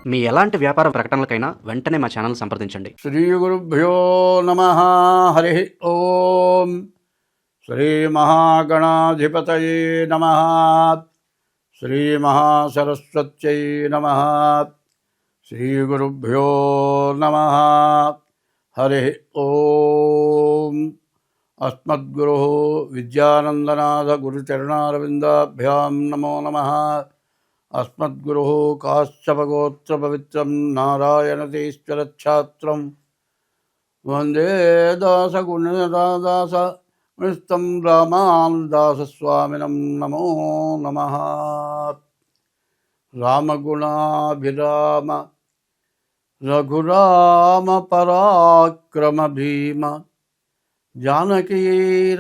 మీ ఎలాంటి వ్యాపార ప్రకటనలకైనా వెంటనే మా ఛానల్ సంప్రదించండి. శ్రీ గురుభ్యో నమ. హరి ఓం. శ్రీ మహాగణాధిపతయే నమ. శ్రీ మహాసరస్వత్యై నమ. శ్రీ గురుభ్యో నమ. హరి ఓం. అస్మద్గురు విద్యానందనాథ గురుచరణారవిందాభ్యాం నమో నమః. అస్మద్గురు కాశ్యపగోత్రపవిత్రం నారాయణతీశ్వరఛాత్రం వందే దాసగుణదాస విస్తం రామానుదాసస్వామినం నమో నమః. రామగుణాభిరామ రఘురామ పరాక్రమ భీమ జానకీ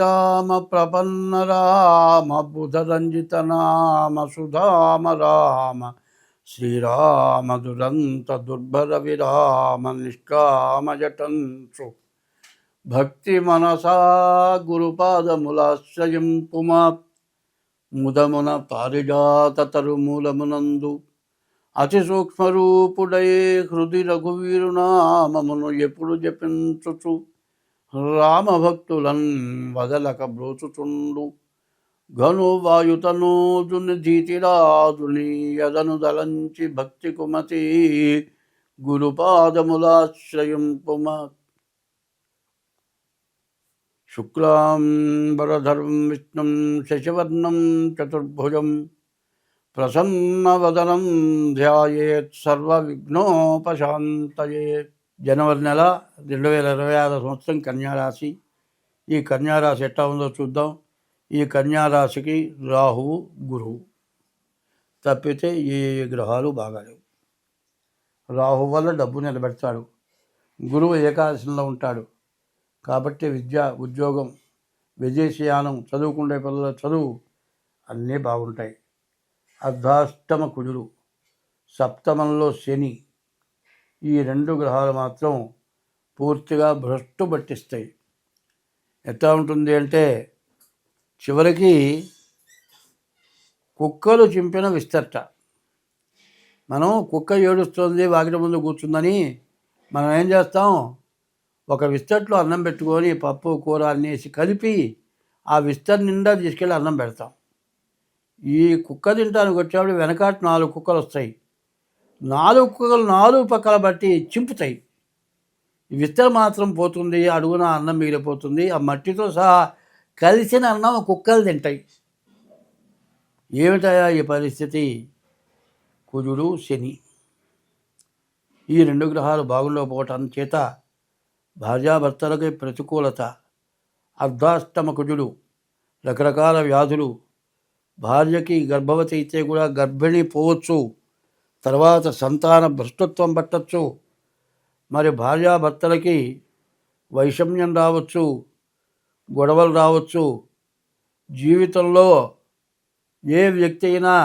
రామ ప్రపన్న రామ బుధరంజిత నామ సుధామ రామ శ్రీరామ దురంత దుర్భర విరామ నిష్కామ జటంసు భక్తి మనసా గురుపాదములాశ్రయం పుమా ముదమున పారిజాత తరుమూలమునందు అతి సూక్ష్మరూపుడై హృది రఘువీరునామమును ఎప్పుడు జపించుచు రామభక్తులన్ వదలక బ్రోచుచుండు ఘను వాయుతనూజుని ధీతిరాజుని యదను దలంచి భక్తి కుమతి గురుపాదములాశ్రయింపుమ. శుక్లాంబరధరం విష్ణుం శశివర్ణం చతుర్భుజం ప్రసన్నవదనం ధ్యాయేత్ సర్వవిఘ్నోపశాంతయే. జనవరి నెల 2026 సంవత్సరం కన్యారాశి. ఈ కన్యారాశి ఎట్లా ఉందో చూద్దాం. ఈ కన్యారాశికి రాహువు గురువు తప్పితే ఏ గ్రహాలు బాగాలేవు. రాహు వల్ల డబ్బు నిలబెడతాడు, గురువు ఏకాదశంలో ఉంటాడు కాబట్టి విద్య, ఉద్యోగం, విదేశీయానం, చదువుకునే పిల్లల చదువు అన్నీ బాగుంటాయి. అర్ధాష్టమ కుజుడు, సప్తమంలో శని, ఈ రెండు గ్రహాలు మాత్రం పూర్తిగా భ్రష్టు పట్టిస్తాయి. ఎట్లా ఉంటుంది అంటే చివరికి కుక్కలు చింపిన విస్తర్ట. మనం కుక్క ఏడుస్తుంది వాకిట ముందు కూర్చుందని మనం ఏం చేస్తాం, ఒక విస్తట్లో అన్నం పెట్టుకొని పప్పు కూర అన్నేసి కలిపి ఆ విస్తర్ నిండా తీసుకెళ్ళి అన్నం పెడతాం. ఈ కుక్క తింటానికి వచ్చేప్పుడు వెనకాట 4 కుక్కలు వస్తాయి. 4 కుక్కలు 4 పక్కల బట్టి చింపుతాయి. విస్తర మాత్రం పోతుంది, అడుగున అన్నం మిగిలిపోతుంది. ఆ మట్టితో సహా కలిసిన అన్నం కుక్కలు తింటాయి. ఏమిటయా ఈ పరిస్థితి? కుజుడు శని ఈ 2 గ్రహాలు బాగుండకపోవటం చేత భార్యాభర్తలకి ప్రతికూలత. అర్ధాష్టమ కుజుడు రకరకాల వ్యాధులు. భార్యకి గర్భవతి అయితే కూడా గర్భిణి పోవచ్చు, తర్వాత సంతాన భ్రష్టత్వం పట్టచ్చు. మరి భార్యాభర్తలకి వైషమ్యం రావచ్చు, గొడవలు రావచ్చు. జీవితంలో ఏ వ్యక్తి అయినా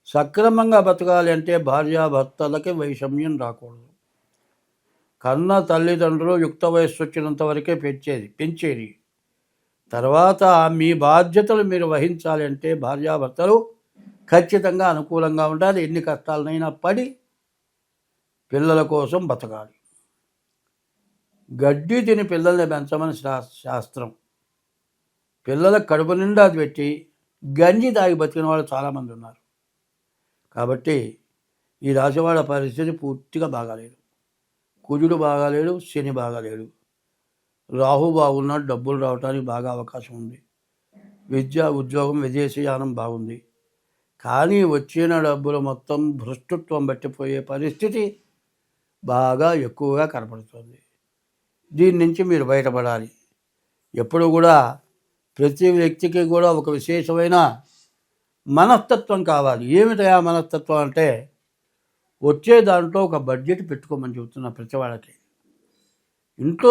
సక్రమంగా బతకాలి అంటే భార్యాభర్తలకి వైషమ్యం రాకూడదు. కన్న తల్లిదండ్రులు యుక్త వయస్సు వచ్చినంత వరకే పెంచేది. తర్వాత మీ బాధ్యతలు మీరు వహించాలి అంటే భార్యాభర్తలు ఖచ్చితంగా అనుకూలంగా ఉండాలి. ఎన్ని కష్టాలనైనా పడి పిల్లల కోసం బతకాలి. గడ్డి తిని పిల్లల్ని పెంచమని శాస్త్రం. పిల్లల కడుపు నిండా పెట్టి గంజి తాగి బతికిన వాళ్ళు చాలామంది ఉన్నారు. కాబట్టి ఈ రాశివాళ్ళ పరిస్థితి పూర్తిగా బాగాలేదు. కుజుడు బాగాలేడు, శని బాగాలేడు. రాహు బాగున్నాడు, డబ్బులు రావడానికి బాగా అవకాశం ఉంది. విద్య, ఉద్యోగం, విదేశీయానం బాగుంది. కానీ వచ్చిన డబ్బులు మొత్తం భ్రష్టత్వం పట్టిపోయే పరిస్థితి బాగా ఎక్కువగా కనపడుతుంది. దీని నుంచి మీరు బయటపడాలి. ఎప్పుడు కూడా ప్రతి వ్యక్తికి కూడా ఒక విశేషమైన మనస్తత్వం కావాలి. ఏమిటయా మనస్తత్వం అంటే వచ్చే దాంట్లో ఒక బడ్జెట్ పెట్టుకోమని చెబుతున్నా ప్రతి వాళ్ళకి. ఇంట్లో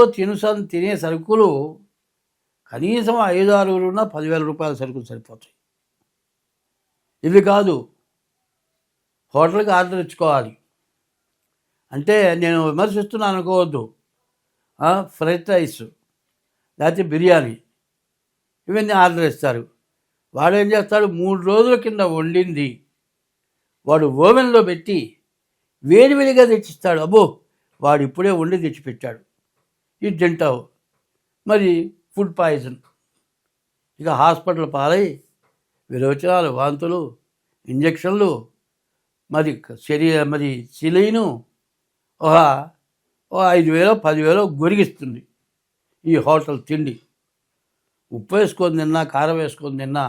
తినే సరుకులు కనీసం 5-6 ఉన్న 10,000 రూపాయల సరుకులు సరిపోతాయి. ఇవి కాదు, హోటల్కి ఆర్డర్ ఇచ్చుకోవాలి. అంటే నేను విమర్శిస్తున్నాను అనుకోవద్దు. ఫ్రైడ్ రైస్ లేకపోతే బిర్యానీ ఇవన్నీ ఆర్డర్ ఇస్తారు. వాడు ఏం చేస్తాడు, 3 రోజుల కింద వండింది వాడు ఓవెన్లో పెట్టి వేడివేడిగా తెచ్చిస్తాడు. అబ్బో వాడు ఇప్పుడే వండి తెచ్చిపెట్టాడు, ఇది తింటావు. మరి ఫుడ్ పాయిజన్, ఇక హాస్పిటల్ పాలై విరోచనాలు, వాంతులు, ఇంజక్షన్లు, మరి సిలీను ఒక 5,000 10,000 గొరిగిస్తుంది ఈ హోటల్ తిండి. ఉప్పు వేసుకొని తిన్నా, కారం వేసుకొని తిన్నా,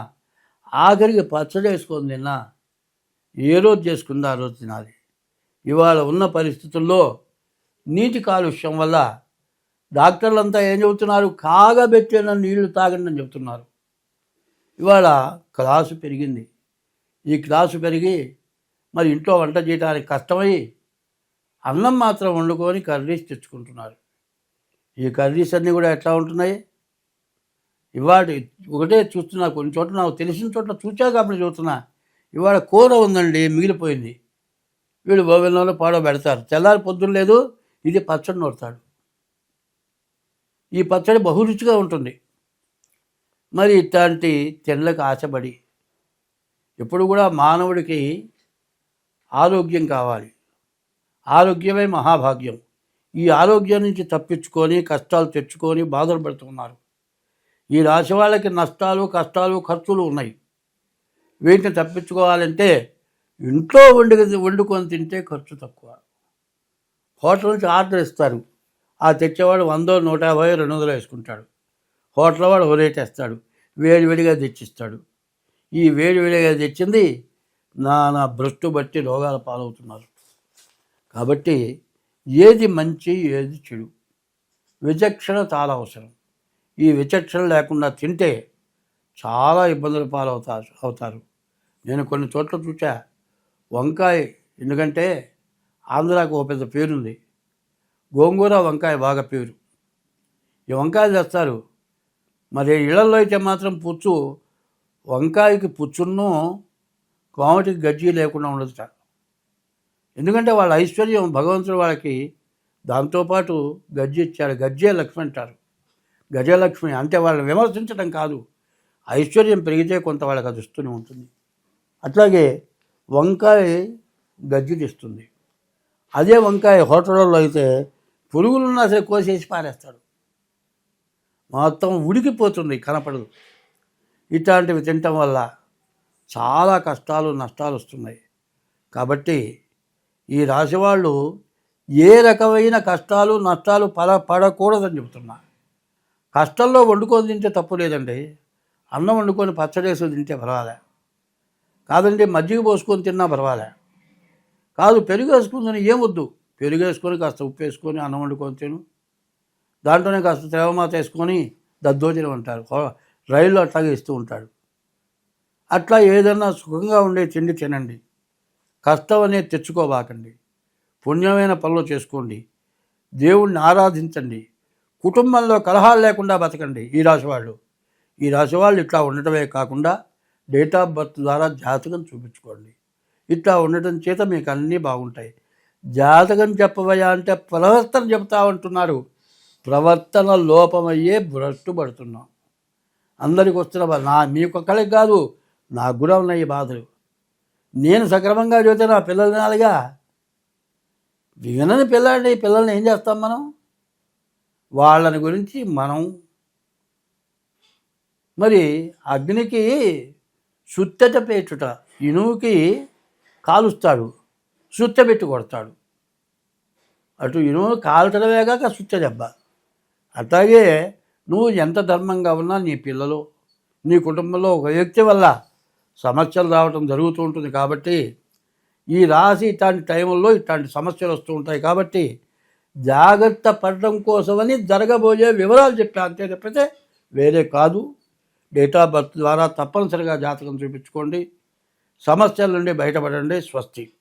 ఆఖరికి పచ్చడి వేసుకొని తిన్నా, ఏ రోజు చేసుకుందా ఆ రోజు తినాలి. ఇవాళ ఉన్న పరిస్థితుల్లో నీటి కాలుష్యం వల్ల డాక్టర్లంతా ఏం చెబుతున్నారు? కాగబెట్టిన నీళ్లు తాగండి అని చెబుతున్నారు. ఇవాళ క్లాసు పెరిగింది. ఈ క్లాసు పెరిగి మరి ఇంట్లో వంట చేయడానికి కష్టమై అన్నం మాత్రం వండుకొని కర్రీస్ తెచ్చుకుంటున్నారు. ఈ కర్రీస్ అన్నీ కూడా ఎట్లా ఉంటున్నాయి? ఇవాళ ఒకటే చూస్తున్నా, కొన్ని చోట్ల నాకు తెలిసిన చోట్ల చూచాక అప్పుడు చూస్తున్నా, ఇవాళ కూర ఉందండి మిగిలిపోయింది, వీళ్ళు ఓవెన్లో పాడో పెడతారు. తెల్లారి పొద్దున్న లేదు, ఇది పచ్చడి నూరుతాడు. ఈ పచ్చడి బహురుచిగా ఉంటుంది. మరి ఇట్లాంటి తిండ్లకు ఆశపడి, ఎప్పుడు కూడా మానవుడికి ఆరోగ్యం కావాలి. ఆరోగ్యమే మహాభాగ్యం. ఈ ఆరోగ్యం నుంచి తప్పించుకొని కష్టాలు తెచ్చుకొని బాధలు పడుతున్నారు. ఈ రాశి వాళ్ళకి నష్టాలు, కష్టాలు, ఖర్చులు ఉన్నాయి. వీటిని తప్పించుకోవాలంటే ఇంట్లో వండుకొని తింటే ఖర్చు తక్కువ. హోటల్ నుంచి ఆర్డర్ ఇస్తారు, ఆ తెచ్చేవాడు 100, 150, 200 వేసుకుంటాడు. హోటల్ వాడు ఓ రేట్ వేస్తాడు, వేడివేడిగా తెచ్చిస్తాడు. ఈ వేడివేడిగా తెచ్చింది నానా భ్రష్టు బట్టి రోగాల పాలవుతున్నారు. కాబట్టి ఏది మంచి ఏది చెడు, విచక్షణ చాలా అవసరం. ఈ విచక్షణ లేకుండా తింటే చాలా ఇబ్బందుల అవుతారు. నేను కొన్ని చోట్ల చూసా, వంకాయ, ఎందుకంటే ఆంధ్రాకు ఒక పెద్ద పేరుంది, గోంగూర వంకాయ బాగా పేరు. ఈ వంకాయలు తెస్తారు. మరి ఇళ్లలో అయితే మాత్రం వంకాయకి పుచ్చును కోమటికి గజ్జి లేకుండా ఉండదుట. ఎందుకంటే వాళ్ళ ఐశ్వర్యం భగవంతుడు వాళ్ళకి దాంతోపాటు గజ్జి ఇచ్చాడు. గజ్జే లక్ష్మి అంటారు. గజలక్ష్మి అంటే వాళ్ళని విమర్శించడం కాదు, ఐశ్వర్యం పెరిగితే కొంత వాళ్ళకి అది వస్తూనే ఉంటుంది. అట్లాగే వంకాయ గజ్జి తెస్తుంది. అదే వంకాయ హోటళ్ళలో అయితే పురుగులున్నా సరే కోసేసి పారేస్తాడు, మొత్తం ఉడికిపోతుంది, కనపడదు. ఇట్లాంటివి తినటం వల్ల చాలా కష్టాలు, నష్టాలు వస్తున్నాయి. కాబట్టి ఈ రాశి వాళ్ళు ఏ రకమైన కష్టాలు, నష్టాలు పడకూడదని చెబుతున్నా. కష్టంలో వండుకొని తింటే తప్పు లేదండి. అన్నం వండుకొని పచ్చడేసి తింటే పర్వాలే. కాదండి మజ్జిగ పోసుకొని తిన్నా పర్వాలే. కాదు పెరుగు వేసుకుందని ఏమొద్దు, పెరుగు వేసుకొని కాస్త ఉప్పు వేసుకొని అన్నం వండుకొని తిను, దాంట్లోనే కాస్త తేవమాత వేసుకొని దద్దోజనం అంటారు, రైల్లో అట్లాగే ఇస్తూ ఉంటాడు. అట్లా ఏదన్నా సుఖంగా ఉండే తిండి తినండి. కష్టం అనేది తెచ్చుకోబాకండి. పుణ్యమైన పనులు చేసుకోండి, దేవుణ్ణి ఆరాధించండి, కుటుంబంలో కలహాలు లేకుండా బతకండి. ఈ రాశి వాళ్ళు ఇట్లా ఉండటమే కాకుండా డేట్ ఆఫ్ బర్త్ ద్వారా జాతకం చూపించుకోండి. ఇట్లా ఉండటం చేత మీకు అన్నీ బాగుంటాయి. జాతకం చెప్పవయ్యా అంటే ప్రవర్తన చెప్తా ఉంటున్నారు. ప్రవర్తన లోపమయ్యే భ్రష్టు పడుతున్నాం. అందరికి వస్తున్న మీకొక్కరికి కాదు, నాకు కూడా ఉన్నాయి బాధలు. నేను సక్రమంగా చదివితే నా పిల్లలు వినాలిగా. వినని పిల్లల్ని ఏం చేస్తాం మనం? వాళ్ళని గురించి మనం మరి అగ్నికి సుత్తెట పేచుట, ఇనువుకి కాలుస్తాడు, సుత్తె కొడతాడు. అటు ఇనువు కాల్చడమే కాక సుత్తె దెబ్బ. అట్లాగే నువ్వు ఎంత ధర్మంగా ఉన్నా నీ పిల్లలు, నీ కుటుంబంలో ఒక వ్యక్తి వల్ల సమస్యలు రావటం జరుగుతూ ఉంటుంది. కాబట్టి ఈ రాశి ఇట్లాంటి టైంలో ఇట్లాంటి సమస్యలు వస్తూ ఉంటాయి. కాబట్టి జాగ్రత్త పడడం కోసమని జరగబోయే వివరాలు చెప్పా, అంతే తప్పితే వేరే కాదు. డేట్ ఆఫ్ బర్త్ ద్వారా తప్పనిసరిగా జాతకం చూపించుకోండి, సమస్యల నుండి బయటపడండి. స్వస్తి.